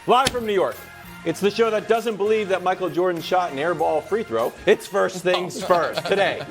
Live from New York. It's the show that doesn't believe that Michael Jordan shot an airball free throw. It's first things first. Today,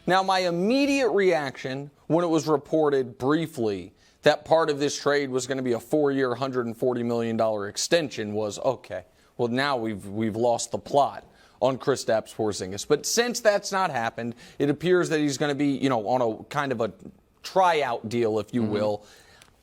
Now, my immediate reaction when it was reported briefly that part of this trade was going to be a 4-year, $140 million extension was, okay, well, now we've lost the plot on Kristaps Porziņģis. But since that's not happened, it appears that he's going to be, on a kind of a tryout deal, if you will.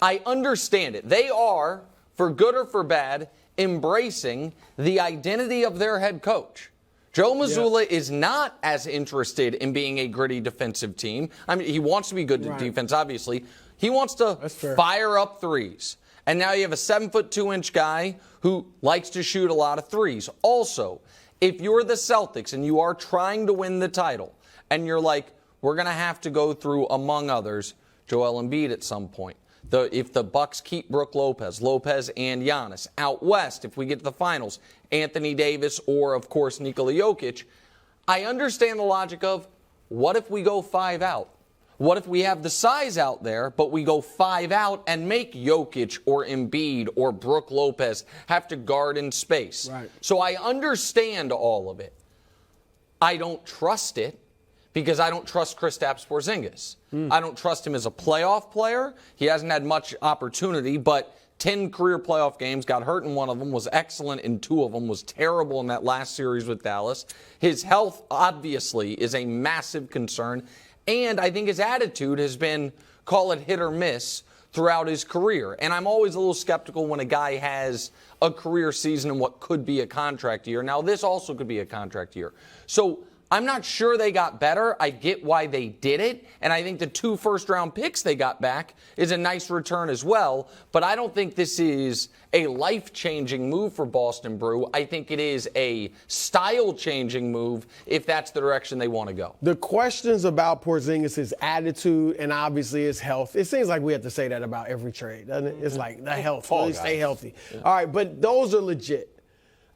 I understand it. They are, for good or for bad, embracing the identity of their head coach. Joe Mazzulla is not as interested in being a gritty defensive team. I mean, he wants to be good at defense, obviously. He wants to fire up threes. And now you have a 7'2" guy who likes to shoot a lot of threes. Also, if you're the Celtics and you are trying to win the title, and you're like, we're going to have to go through, among others, Joel Embiid at some point. If the Bucks keep Brook Lopez and Giannis out west, if we get to the finals, Anthony Davis or, of course, Nikola Jokic, I understand the logic of what if we go 5 out? What if we have the size out there, but we go 5 out and make Jokic or Embiid or Brook Lopez have to guard in space? Right. So I understand all of it. I don't trust it because I don't trust Kristaps Porziņģis. I don't trust him as a playoff player. He hasn't had much opportunity, but 10 career playoff games, got hurt in one of them, was excellent in 2 of them, was terrible in that last series with Dallas. His health, obviously, is a massive concern. And I think his attitude has been, call it hit or miss, throughout his career. And I'm always a little skeptical when a guy has a career season in what could be a contract year. Now, this also could be a contract year. So I'm not sure they got better. I get why they did it. And I think the 2 first-round picks they got back is a nice return as well. But I don't think this is a life-changing move for Boston Brew. I think it is a style-changing move if that's the direction they want to go. The questions about Porzingis' attitude and obviously his health, it seems like we have to say that about every trade, doesn't it? It's like the health, really stay healthy. Yeah. All right, but those are legit.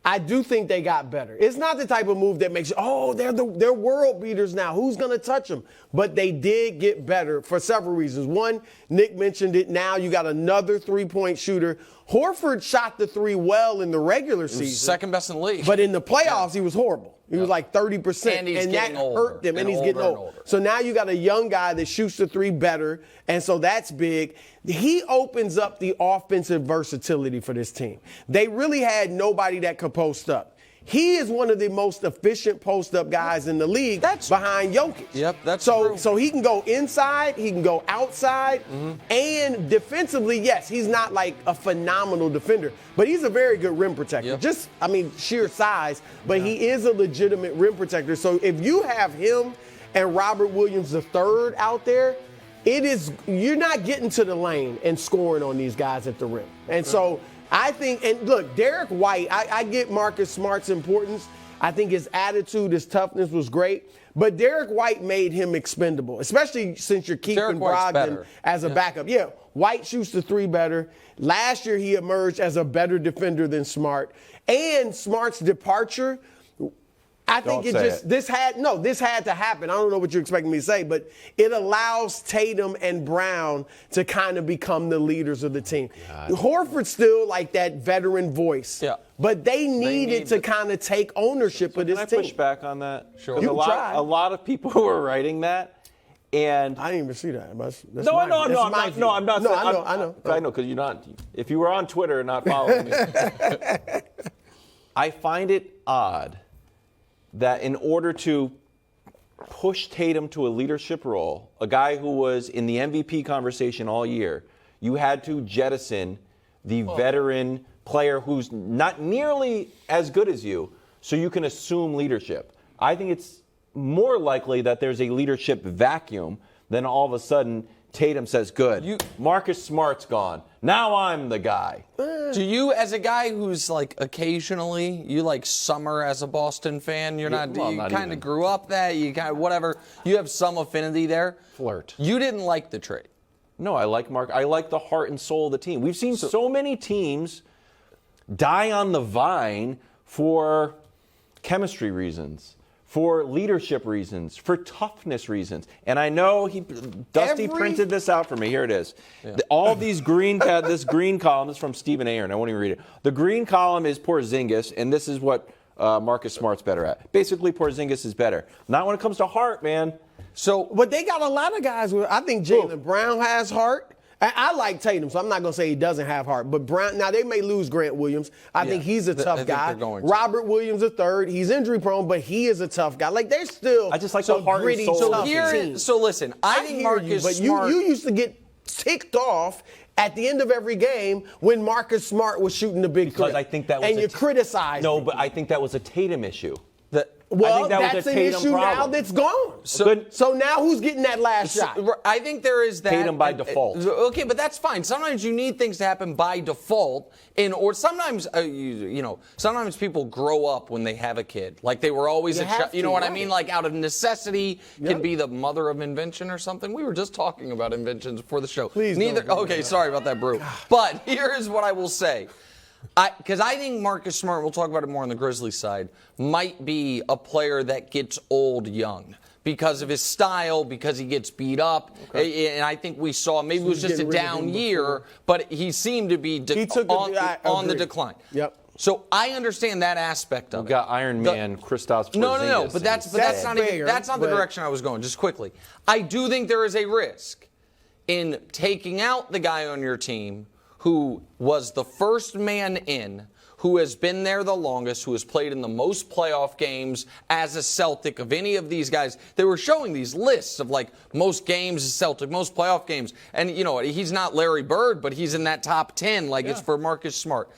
I do think they got better. It's not the type of move that makes you, they're world beaters now. Who's going to touch them? But they did get better for several reasons. One, Nick mentioned it. Now you got another three-point shooter. Horford shot the 3 well in the regular season. Second best in the league. But in the playoffs, he was horrible. He was like 30%. And that hurt them, and he's getting older. So now you got a young guy that shoots the 3 better, and so that's big. He opens up the offensive versatility for this team. They really had nobody that could post up. He is one of the most efficient post-up guys in the league behind Jokic. Yep, that's true. So he can go inside, he can go outside, and defensively, yes, he's not like a phenomenal defender, but he's a very good rim protector. Yep. Sheer size, but he is a legitimate rim protector. So if you have him and Robert Williams III out there, you're not getting to the lane and scoring on these guys at the rim. And so I think, and look, Derek White, I get Marcus Smart's importance. I think his attitude, his toughness was great. But Derek White made him expendable, especially since you're keeping Brogdon as a backup. Yeah, White shoots the 3 better. Last year he emerged as a better defender than Smart. And Smart's departure, I think this had to happen. I don't know what you're expecting me to say, but it allows Tatum and Brown to kind of become the leaders of the team. Horford's still like that veteran voice. Yeah. But they needed to kind of take ownership of this team. Can I push back on that? Sure. A lot of people were writing that, and I didn't even see that. I'm not. I know because you're not. If you were on Twitter and not following me, I find it odd that in order to push Tatum to a leadership role, a guy who was in the MVP conversation all year, you had to jettison the veteran player who's not nearly as good as you, so you can assume leadership. I think it's more likely that there's a leadership vacuum than all of a sudden Tatum says, good, Marcus Smart's gone. Now I'm the guy. Do you, as a guy who's like occasionally, you like summer as a Boston fan, you kind of grew up that, you kind of whatever, you have some affinity there. Flirt. You didn't like the trade. No, I like Mark. I like the heart and soul of the team. We've seen so many teams die on the vine for chemistry reasons, for leadership reasons, for toughness reasons. And I know Dusty printed this out for me. Here it is. All these this green column is from Stephen Aaron. I won't even read it. The green column is Porzingis, and this is what Marcus Smart's better at. Basically, Porzingis is better. Not when it comes to heart, man. But they got a lot of guys with, I think Jaylen Brown has heart. I like Tatum, so I'm not going to say he doesn't have heart. But Brown, now they may lose Grant Williams. I think he's a tough guy. Robert Williams a third. He's injury prone, but he is a tough guy. Like, they're still I just like the heart gritty, and soul. tough team. So listen, I think Marcus but Smart. you used to get ticked off at the end of every game when Marcus Smart was shooting the big three. Because I think that was and you criticized No, him. but I think that was a Tatum issue. Well, I think that that's was a an Tatum issue problem. now that's gone. So now who's getting that last shot? I think there is that. Tatum by default. Okay, but that's fine. Sometimes you need things to happen by default, or sometimes sometimes people grow up when they have a kid. Like they were always you know what I mean? Like out of necessity can be the mother of invention or something. We were just talking about inventions before the show. Please. Okay, sorry about that, Brew. But here is what I will say. Because I think Marcus Smart, we'll talk about it more on the Grizzlies side, might be a player that gets old young because of his style, because he gets beat up. And I think we saw, maybe it was just a down year, but he seemed to be on the decline. Yep. So I understand that aspect of it. We got Iron Man, Kristaps Porziņģis. No, but that's not the direction I was going. Just quickly, I do think there is a risk in taking out the guy on your team who was the first man in, who has been there the longest, who has played in the most playoff games as a Celtic of any of these guys. They were showing these lists of like most games as Celtic, most playoff games. And you know, he's not Larry Bird, but he's in that top 10 like it's for Marcus Smart.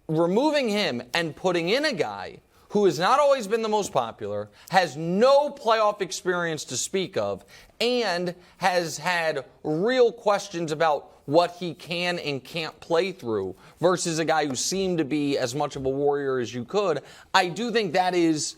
Removing him and putting in a guy who has not always been the most popular, has no playoff experience to speak of, and has had real questions about what he can and can't play through versus a guy who seemed to be as much of a warrior as you could. I do think that is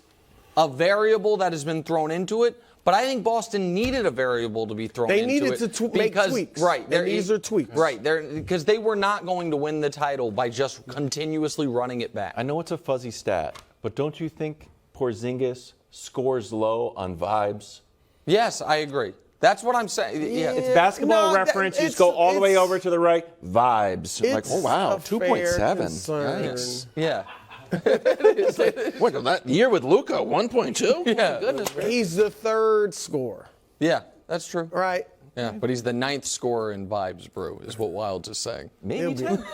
a variable that has been thrown into it, but I think Boston needed a variable to be thrown into it. They needed to make tweaks. Right. These are tweaks. Right. Because they were not going to win the title by just continuously running it back. I know it's a fuzzy stat, but don't you think Porzingis scores low on vibes? Yes, I agree. That's what I'm saying. Yeah. It's basketball reference. You just go all the way over to the right. Vibes. Like, oh, wow, 2.7. Nice. Yeah. What, that year with Luka, 1.2? Yeah. Goodness. He's the third scorer. Yeah, that's true. Right. Yeah, but he's the 9th scorer in vibes, Brew, is what Wildes is saying. Maybe 10.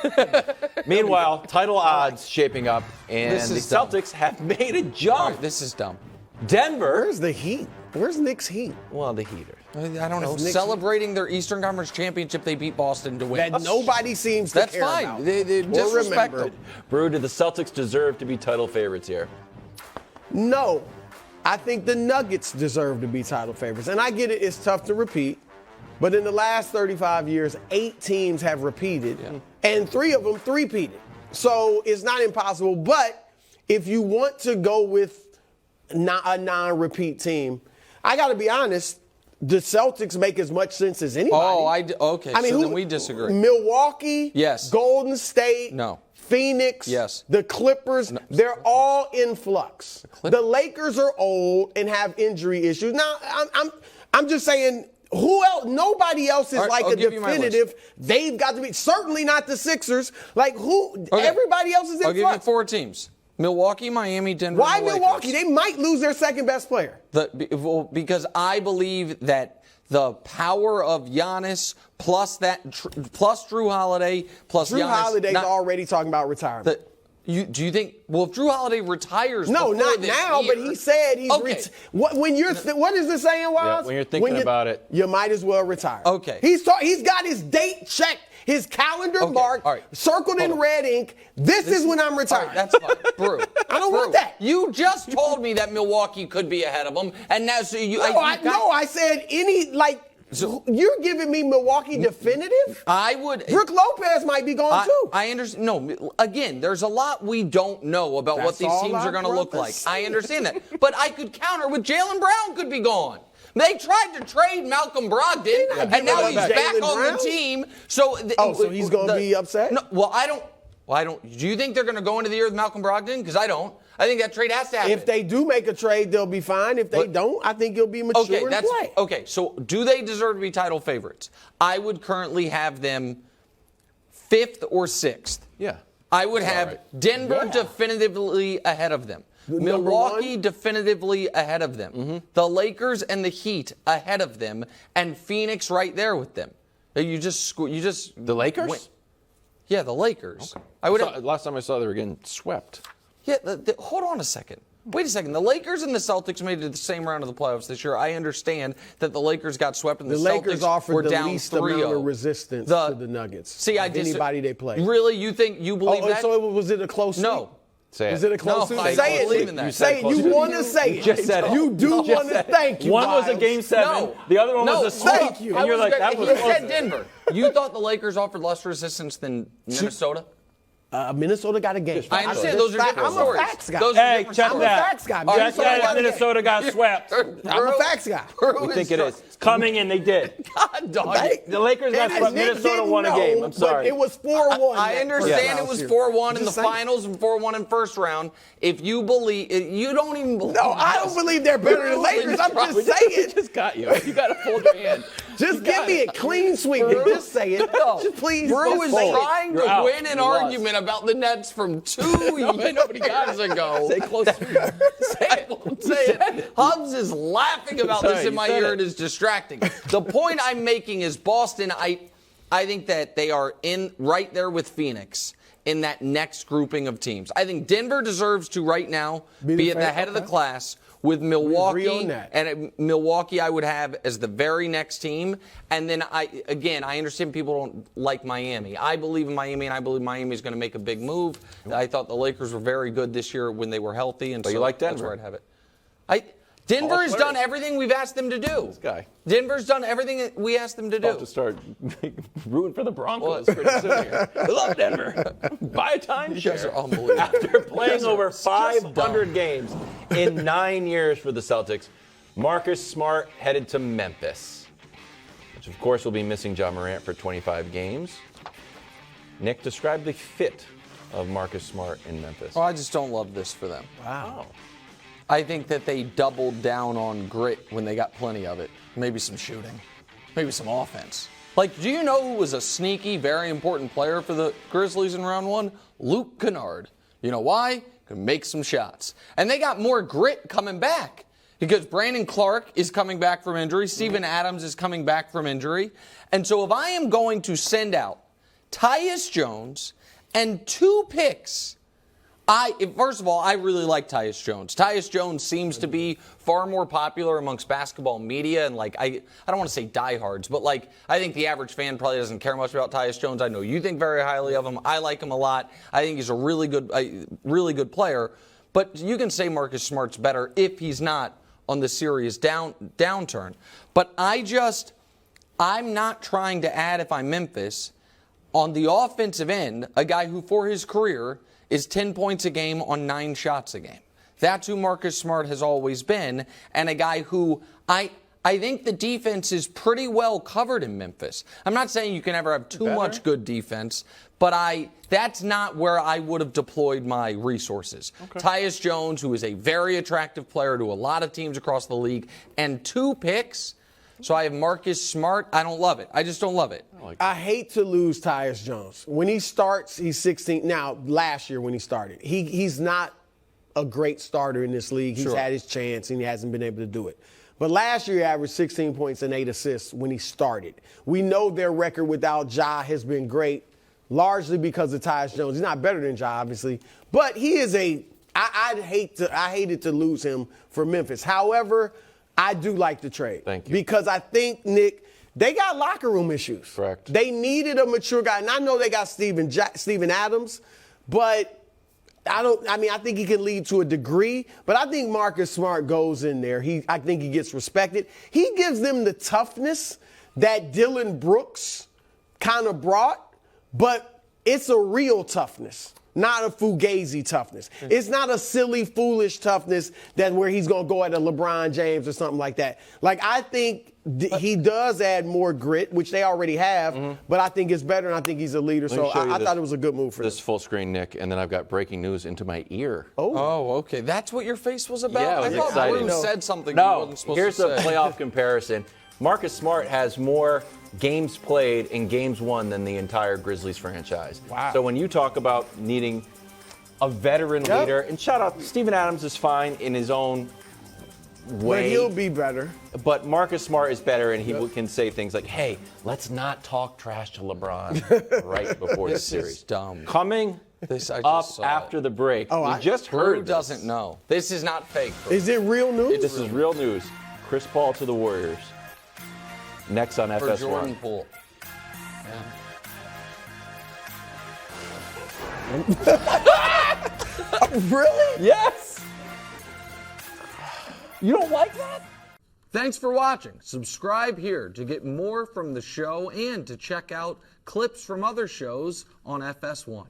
Meanwhile, title odds shaping up, and the Celtics have made a jump. All right, this is dumb. Denver. Where's the Heat? Where's Knicks' Heat? Well, the Heater. I don't know. Celebrating their Eastern Conference championship, they beat Boston to win. That nobody seems to care fine. about. They disrespect them. Brew, do the Celtics deserve to be title favorites here? No. I think the Nuggets deserve to be title favorites. And I get it, it's tough to repeat. But in the last 35 years, 8 teams have repeated, and 3 of them three-peated. So it's not impossible. But if you want to go with a non-repeat team, I got to be honest, the Celtics make as much sense as anybody. Okay. I mean, then we disagree. Milwaukee, yes. Golden State, no. Phoenix, yes. The Clippers, no. They're all in flux. The Lakers are old and have injury issues. Now, I'm just saying, who else? Nobody else is like a definitive. They've got to be. Certainly not the Sixers. Like who? Okay. Everybody else is in flux. I'll give you 4 teams. Milwaukee, Miami, Denver. Why Milwaukee? They might lose their second best player. Because I believe that the power of Giannis plus Drew Holiday plus Drew Giannis. Holiday's already talking about retirement. Do you think? Well, if Drew Holiday retires, no, not now. Year, but he said he's. Okay. When you're, what is the saying, Wiles? Yeah, when you're thinking about it, you might as well retire. Okay. He's got his date checked, his calendar marked, circled in red ink. This is when I'm retiring. That's fine, Brew. I don't want that. You just told me that Milwaukee could be ahead of them, and now so you. I said any like. So you're giving me Milwaukee definitive? I would. Brook Lopez might be gone too. I understand. No, again, there's a lot we don't know about what these teams are going to look like. I understand that. But I could counter with Jaylen Brown could be gone. They tried to trade Malcolm Brogdon, and now he's back on the team. So he's going to be upset? No, well, I don't. Do you think they're going to go into the year with Malcolm Brogdon? Because I don't. I think that trade has to happen. If they do make a trade, they'll be fine. If they don't, I think it'll be mature and play. Okay, so do they deserve to be title favorites? I would currently have them 5th or 6th. Yeah. I would have Denver definitively ahead of them. Milwaukee definitively ahead of them. The Lakers and the Heat ahead of them, and Phoenix right there with them. You just The Lakers? Yeah, the Lakers. Okay. Last time I saw they were getting swept. Yeah, hold on a second. Wait a second. The Lakers and the Celtics made it to the same round of the playoffs this year. I understand that the Lakers got swept and the Lakers Celtics offered were the down least 3-0. amount of resistance to the Nuggets. See, anybody they played. Really, you believe that? So was it a close sweep? No. Say it. Was it a close sweep? I Say believe it. in that. You say it. You want to say it. just said it. You do want to. Thank you. One was a Miles. game 7. No. The other one was a sweep. Thank you. And you're like, that was You close. said Denver. You thought the Lakers offered less resistance than Minnesota? Minnesota got a game. I understand. Those are different I'm stories. a facts guy. Those are Hey, different check stories. that. facts guy. Check that. Minnesota got swept. I'm a facts guy. We think it is. Coming in, they did. God, dog. The Lakers got swept. Minnesota won a game. I'm sorry. But it was 4-1. I understand it was 4-1 in the finals and 4-1 in first round. If you believe, you don't even believe. No, I don't believe they're better than the Lakers. I'm just saying. Just got you. You got to hold your hand. Just give me a clean sweep. Just say it. Just please. Brew is say it. trying You're to out. win an You lost. argument about the Nets from 2 years ago. Say close. I won't say it. Hubs is laughing about Sorry, this in you my said ear. it. It is distracting. The point I'm making is Boston, I think that they are in right there with Phoenix in that next grouping of teams. I think Denver deserves to right now be at the head of the class with Milwaukee. agree on that. And Milwaukee I would have as the very next team. And then I understand people don't like Miami. I believe in Miami, and I believe Miami is going to make a big move. I thought the Lakers were very good this year when they were healthy, and But so you like that's Denver. where I'd have it. Denver has done everything we've asked them to do. This guy. Denver's done everything that we asked them to do. To start rooting for the Broncos pretty soon here. I love Denver. Buy a You guys are timeshare. unbelievable. After playing over just 500 games. In 9 years for the Celtics, Marcus Smart headed to Memphis, which of course will be missing Ja Morant for 25 games. Nick, describe the fit of Marcus Smart in Memphis. Well, I just don't love this for them. Wow. I think that they doubled down on grit when they got plenty of it. Maybe some shooting, maybe some offense. Like, do you know who was a sneaky, very important player for the Grizzlies in round 1? Luke Kennard. You know why? Can make some shots. And they got more grit coming back because Brandon Clark is coming back from injury. Steven Adams is coming back from injury. And so if I am going to send out Tyus Jones and 2 picks, first of all, I really like Tyus Jones. Tyus Jones seems to be far more popular amongst basketball media and I don't want to say diehards, but I think the average fan probably doesn't care much about Tyus Jones. I know you think very highly of him. I like him a lot. I think he's a really good player. But you can say Marcus Smart's better if he's not on the serious downturn. But I'm not trying to add, if I'm Memphis, on the offensive end, a guy who for his career is 10 points a game on 9 shots a game. That's who Marcus Smart has always been, and a guy who I think the defense is pretty well covered in Memphis. I'm not saying you can ever have too much good defense, but that's not where I would have deployed my resources. Okay. Tyus Jones, who is a very attractive player to a lot of teams across the league, and 2 picks. So I have Marcus Smart. I don't love it. I just don't love it. I hate to lose Tyus Jones. When he starts, he's 16. Now, last year when he started, he's not a great starter in this league. He's had his chance, and he hasn't been able to do it. But last year, he averaged 16 points and 8 assists when he started. We know their record without Ja has been great, largely because of Tyus Jones. He's not better than Ja, obviously, but he is I hated to lose him for Memphis. However, I do like the trade. Thank you. Because I think, Nick, they got locker room issues. Correct. They needed a mature guy. And I know they got Steven Adams, but I think he can lead to a degree. But I think Marcus Smart goes in there. I think he gets respected. He gives them the toughness that Dylan Brooks kind of brought, but it's a real toughness. not a fugazi toughness. It's not a silly, foolish toughness that where he's going to go at a LeBron James or something like that. Like, I think he does add more grit, which they already have, but I think it's better, and I think he's a leader. So I thought it was a good move for this them. full screen, Nick, and then I've got breaking news into my ear. Oh, okay. That's what your face was about? Yeah, it was I thought exciting. Bruce said something he No, wasn't supposed here's to a say. playoff comparison. Marcus Smart has more games played in games won than the entire Grizzlies franchise. Wow. So when you talk about needing a veteran leader, and shout out, Steven Adams is fine in his own way. But he'll be better. But Marcus Smart is better, and he can say things like, hey, let's not talk trash to LeBron right before the series. This is dumb. Coming This I just up saw after it. the break. Oh, we just Who heard this. doesn't know? This is not fake. Bruce. Is it real news? This is real news. Chris Paul to the Warriors. Next on For FS1. Jordan Poole. Really? Yes! You don't like that? Thanks for watching. Subscribe here to get more from the show and to check out clips from other shows on FS1.